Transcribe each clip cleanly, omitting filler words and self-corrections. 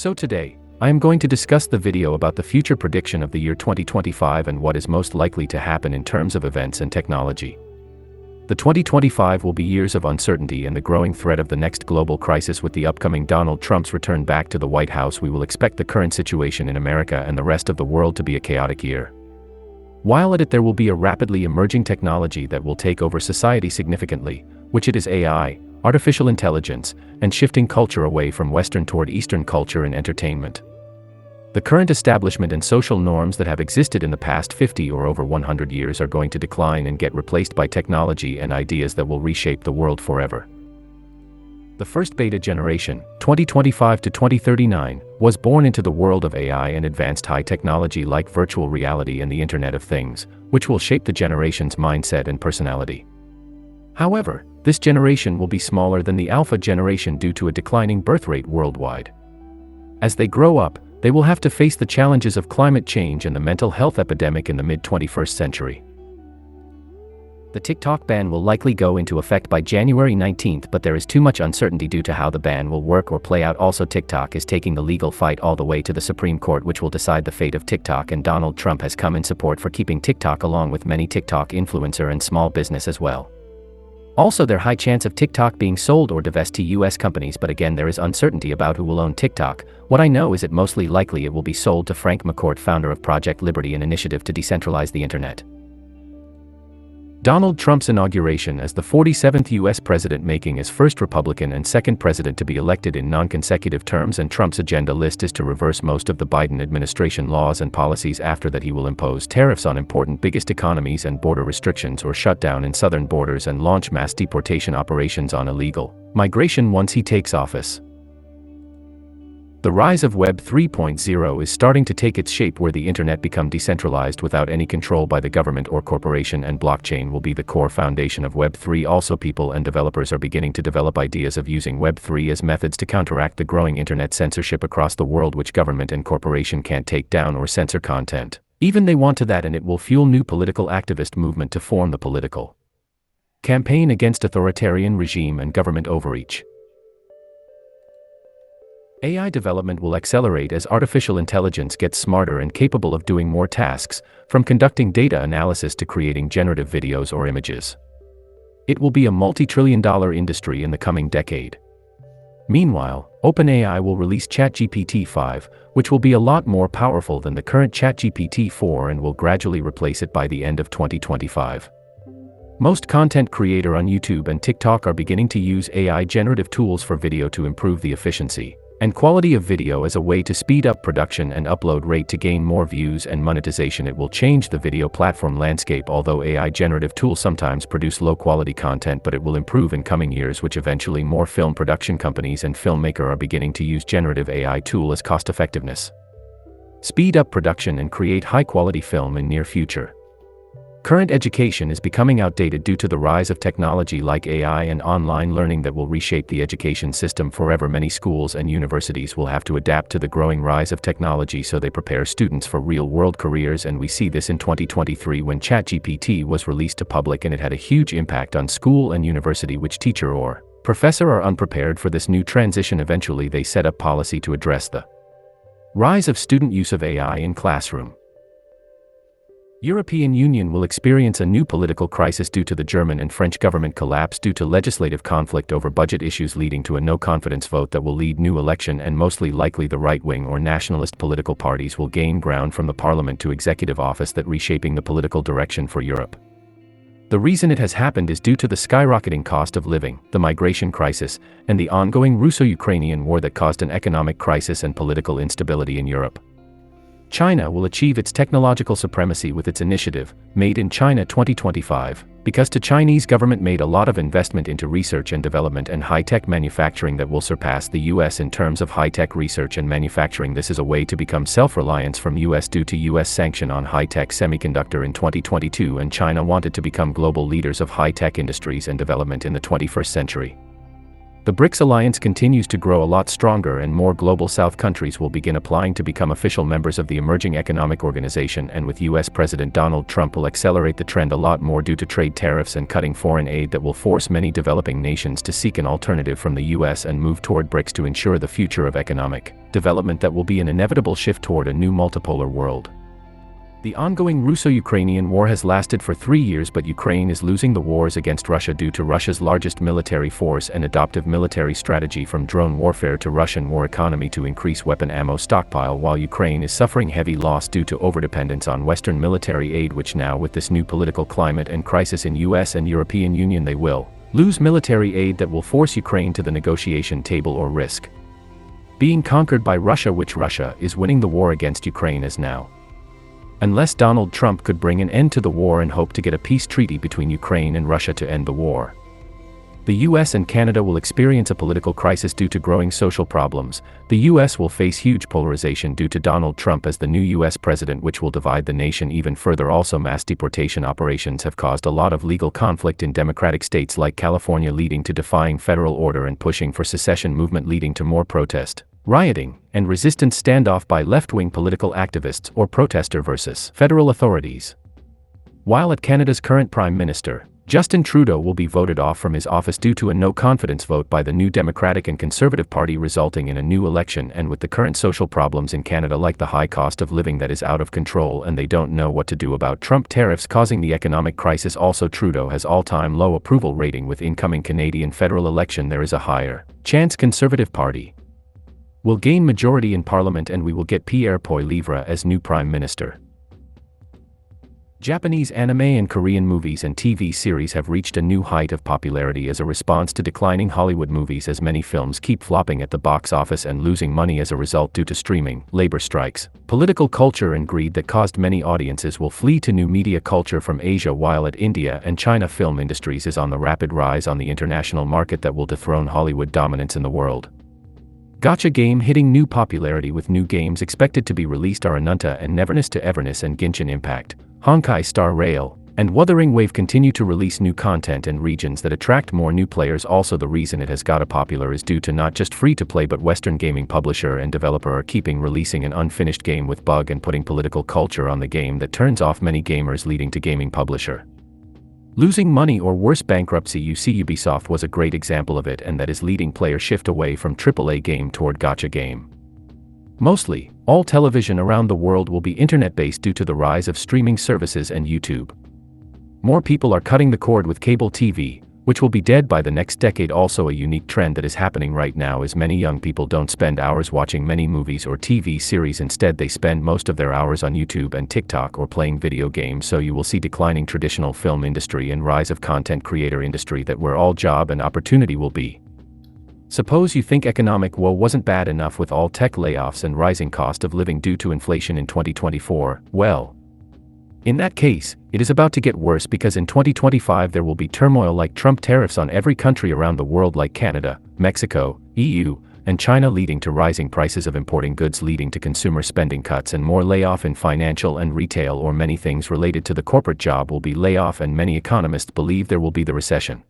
So today, I am going to discuss the video about the future prediction of the year 2025 and what is most likely to happen in terms of events and technology. The 2025 will be years of uncertainty and the growing threat of the next global crisis. With the upcoming Donald Trump's return back to the White House, we will expect the current situation in America and the rest of the world to be a chaotic year. While at it there will be a rapidly emerging technology that will take over society significantly, which it is AI, artificial intelligence, and shifting culture away from Western toward Eastern culture and entertainment. The current establishment and social norms that have existed in the past 50 or over 100 years are going to decline and get replaced by technology and ideas that will reshape the world forever. The first beta generation, 2025 to 2039, was born into the world of AI and advanced high technology like virtual reality and the Internet of Things, which will shape the generation's mindset and personality. However, this generation will be smaller than the alpha generation due to a declining birth rate worldwide. As they grow up, they will have to face the challenges of climate change and the mental health epidemic in the mid-21st century. The TikTok ban will likely go into effect by January 19th, but there is too much uncertainty due to how the ban will work or play out. Also, TikTok is taking the legal fight all the way to the Supreme Court, which will decide the fate of TikTok, and Donald Trump has come in support for keeping TikTok along with many TikTok influencer and small business as well. Also, there's high chance of TikTok being sold or divested to US companies, but again there is uncertainty about who will own TikTok. What I know is it mostly likely it will be sold to Frank McCourt, founder of Project Liberty, an initiative to decentralize the internet. Donald Trump's inauguration as the 47th US president, making his first Republican and second president to be elected in non-consecutive terms, and Trump's agenda list is to reverse most of the Biden administration laws and policies. After that, he will impose tariffs on important biggest economies and border restrictions or shut down in southern borders and launch mass deportation operations on illegal migration once he takes office. The rise of Web 3.0 is starting to take its shape, where the internet become decentralized without any control by the government or corporation, and blockchain will be the core foundation of Web 3. Also, people and developers are beginning to develop ideas of using Web 3 as methods to counteract the growing internet censorship across the world, which government and corporation can't take down or censor content. Even they want to that, and it will fuel new political activist movement to form the political campaign against authoritarian regime and government overreach. AI development will accelerate as artificial intelligence gets smarter and capable of doing more tasks, from conducting data analysis to creating generative videos or images. It will be a multi-trillion-dollar industry in the coming decade. Meanwhile, OpenAI will release ChatGPT-5, which will be a lot more powerful than the current ChatGPT-4 and will gradually replace it by the end of 2025. Most content creators on YouTube and TikTok are beginning to use AI generative tools for video to improve the efficiency and quality of video as a way to speed up production and upload rate to gain more views and monetization. It will change the video platform landscape. Although AI generative tools sometimes produce low quality content, but it will improve in coming years, which eventually more film production companies and filmmakers are beginning to use generative AI tool as cost effectiveness, speed up production and create high quality film in near future. Current education is becoming outdated due to the rise of technology like AI and online learning that will reshape the education system forever. Many schools and universities will have to adapt to the growing rise of technology so they prepare students for real-world careers, and we see this in 2023 when ChatGPT was released to public, and it had a huge impact on school and university, which teacher or professor are unprepared for this new transition. Eventually they set up policy to address the rise of student use of AI in classroom. European Union will experience a new political crisis due to the German and French government collapse due to legislative conflict over budget issues, leading to a no-confidence vote that will lead new election, and mostly likely the right-wing or nationalist political parties will gain ground from the parliament to executive office, that reshaping the political direction for Europe. The reason it has happened is due to the skyrocketing cost of living, the migration crisis, and the ongoing Russo-Ukrainian war that caused an economic crisis and political instability in Europe. China will achieve its technological supremacy with its initiative, Made in China 2025, because the Chinese government made a lot of investment into research and development and high-tech manufacturing that will surpass the US in terms of high-tech research and manufacturing. This is a way to become self-reliant from US due to US sanction on high-tech semiconductor in 2022, and China wanted to become global leaders of high-tech industries and development in the 21st century. The BRICS alliance continues to grow a lot stronger, and more global South countries will begin applying to become official members of the emerging economic organization, and with US President Donald Trump will accelerate the trend a lot more due to trade tariffs and cutting foreign aid that will force many developing nations to seek an alternative from the US and move toward BRICS to ensure the future of economic development that will be an inevitable shift toward a new multipolar world. The ongoing Russo-Ukrainian war has lasted for 3 years, but Ukraine is losing the wars against Russia due to Russia's largest military force and adoptive military strategy, from drone warfare to Russian war economy to increase weapon ammo stockpile, while Ukraine is suffering heavy loss due to overdependence on Western military aid, which now, with this new political climate and crisis in US and European Union, they will lose military aid that will force Ukraine to the negotiation table or risk being conquered by Russia, which Russia is winning the war against Ukraine as now. Unless Donald Trump could bring an end to the war and hope to get a peace treaty between Ukraine and Russia to end the war. The US and Canada will experience a political crisis due to growing social problems. The US will face huge polarization due to Donald Trump as the new US president, which will divide the nation even further. Also, mass deportation operations have caused a lot of legal conflict in democratic states like California, leading to defying federal order and pushing for secession movement, leading to more protest, rioting, and resistance standoff by left-wing political activists or protester versus federal authorities. While at Canada's current Prime Minister, Justin Trudeau will be voted off from his office due to a no-confidence vote by the new Democratic and Conservative Party, resulting in a new election. And with the current social problems in Canada, like the high cost of living that is out of control, and they don't know what to do about Trump tariffs causing the economic crisis. Also, Trudeau has all-time low approval rating. With incoming Canadian federal election, there is a higher chance Conservative Party will gain majority in Parliament, and we will get Pierre Poilievre as new Prime Minister. Japanese anime and Korean movies and TV series have reached a new height of popularity as a response to declining Hollywood movies, as many films keep flopping at the box office and losing money as a result due to streaming, labor strikes, political culture, and greed that caused many audiences will flee to new media culture from Asia, while at India and China film industries is on the rapid rise on the international market that will dethrone Hollywood dominance in the world. Gacha game hitting new popularity, with new games expected to be released are Anunta and Neverness to Everness and Genshin Impact. Honkai Star Rail and Wuthering Wave continue to release new content and regions that attract more new players. Also, the reason it has got popular is due to not just free-to-play, but Western gaming publisher and developer are keeping releasing an unfinished game with bug and putting political culture on the game that turns off many gamers, leading to gaming publisher losing money or worse, bankruptcy. You see, Ubisoft was a great example of it, and that is leading players shift away from AAA game toward gacha game. Mostly, all television around the world will be internet-based due to the rise of streaming services and YouTube. More people are cutting the cord with cable TV, which will be dead by the next decade. Also, a unique trend that is happening right now is many young people don't spend hours watching many movies or TV series. Instead, they spend most of their hours on YouTube and TikTok or playing video games. So you will see declining traditional film industry and rise of content creator industry, that where all job and opportunity will be. Suppose you think economic woe wasn't bad enough with all tech layoffs and rising cost of living due to inflation in 2024, well, in that case, it is about to get worse, because in 2025 there will be turmoil like Trump tariffs on every country around the world like Canada, Mexico, EU, and China, leading to rising prices of importing goods, leading to consumer spending cuts and more layoff in financial and retail, or many things related to the corporate job will be layoff, and many economists believe there will be the recession.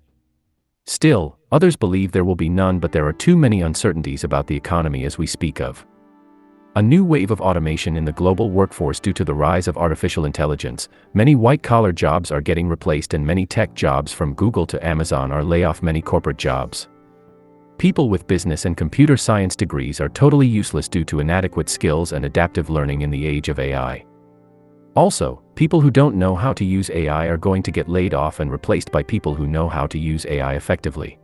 Still, others believe there will be none, but there are too many uncertainties about the economy as we speak of a new wave of automation in the global workforce due to the rise of artificial intelligence. Many white-collar jobs are getting replaced, and many tech jobs from Google to Amazon are lay off many corporate jobs. People with business and computer science degrees are totally useless due to inadequate skills and adaptive learning in the age of AI. Also, people who don't know how to use AI are going to get laid off and replaced by people who know how to use AI effectively.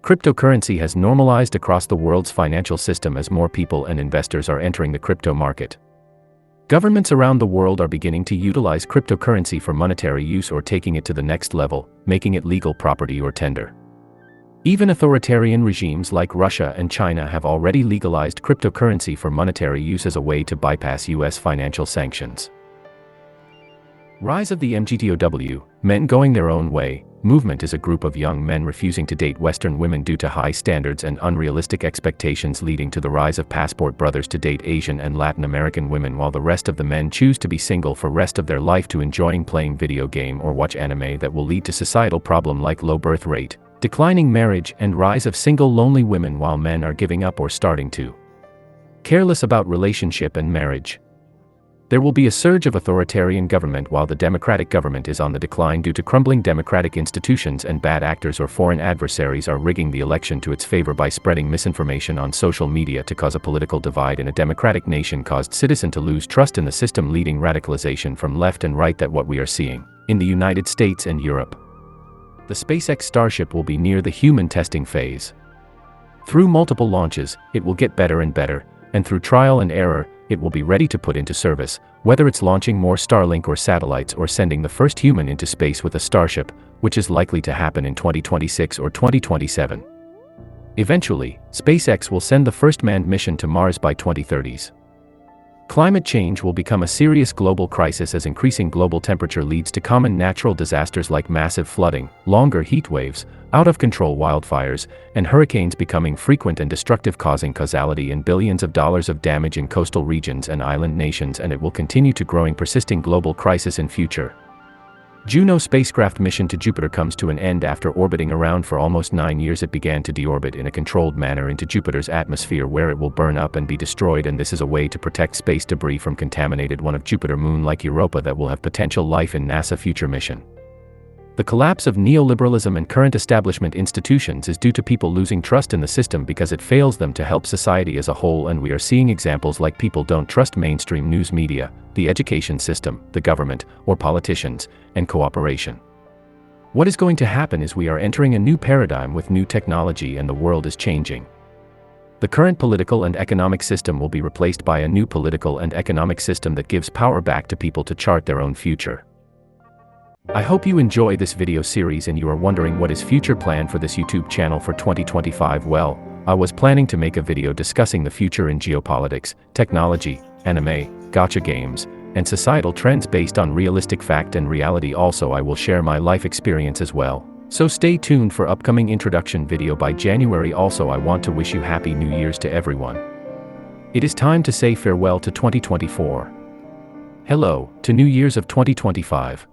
Cryptocurrency has normalized across the world's financial system as more people and investors are entering the crypto market. Governments around the world are beginning to utilize cryptocurrency for monetary use or taking it to the next level, making it legal property or tender. Even authoritarian regimes like Russia and China have already legalized cryptocurrency for monetary use as a way to bypass US financial sanctions. Rise of the MGTOW, Men Going Their Own Way, movement is a group of young men refusing to date Western women due to high standards and unrealistic expectations, leading to the rise of passport brothers to date Asian and Latin American women, while the rest of the men choose to be single for rest of their life to enjoying playing video game or watch anime that will lead to societal problem like low birth rate, Declining marriage and rise of single lonely women while men are giving up or starting to. Careless about relationship and marriage. There will be a surge of authoritarian government while the democratic government is on the decline due to crumbling democratic institutions, and bad actors or foreign adversaries are rigging the election to its favor by spreading misinformation on social media to cause a political divide in a democratic nation, caused citizens to lose trust in the system, leading radicalization from left and right. That what we are seeing in the United States and Europe. The SpaceX Starship will be near the human testing phase. Through multiple launches, it will get better and better, and through trial and error, it will be ready to put into service, whether it's launching more Starlink or satellites or sending the first human into space with a Starship, which is likely to happen in 2026 or 2027. Eventually, SpaceX will send the first manned mission to Mars by 2030s. Climate change will become a serious global crisis as increasing global temperature leads to common natural disasters like massive flooding, longer heat waves, out-of-control wildfires, and hurricanes becoming frequent and destructive, causing causality in billions of dollars of damage in coastal regions and island nations, and it will continue to growing persisting global crisis in future. Juno spacecraft mission to Jupiter comes to an end after orbiting around for almost 9 years. It began to deorbit in a controlled manner into Jupiter's atmosphere, where it will burn up and be destroyed, and this is a way to protect space debris from contaminated one of Jupiter moon like Europa that will have potential life in NASA future mission. The collapse of neoliberalism and current establishment institutions is due to people losing trust in the system because it fails them to help society as a whole, and we are seeing examples like people don't trust mainstream news media, the education system, the government, or politicians, and cooperation. What is going to happen is we are entering a new paradigm with new technology, and the world is changing. The current political and economic system will be replaced by a new political and economic system that gives power back to people to chart their own future. I hope you enjoy this video series and you are wondering what is future plan for this YouTube channel for 2025. Well, I was planning to make a video discussing the future in geopolitics, technology, anime, gacha games, and societal trends based on realistic fact and reality. Also, I will share my life experience as well. So stay tuned for upcoming introduction video by January. Also, I want to wish you Happy New Year's to everyone. It is time to say farewell to 2024. Hello to New Year's of 2025.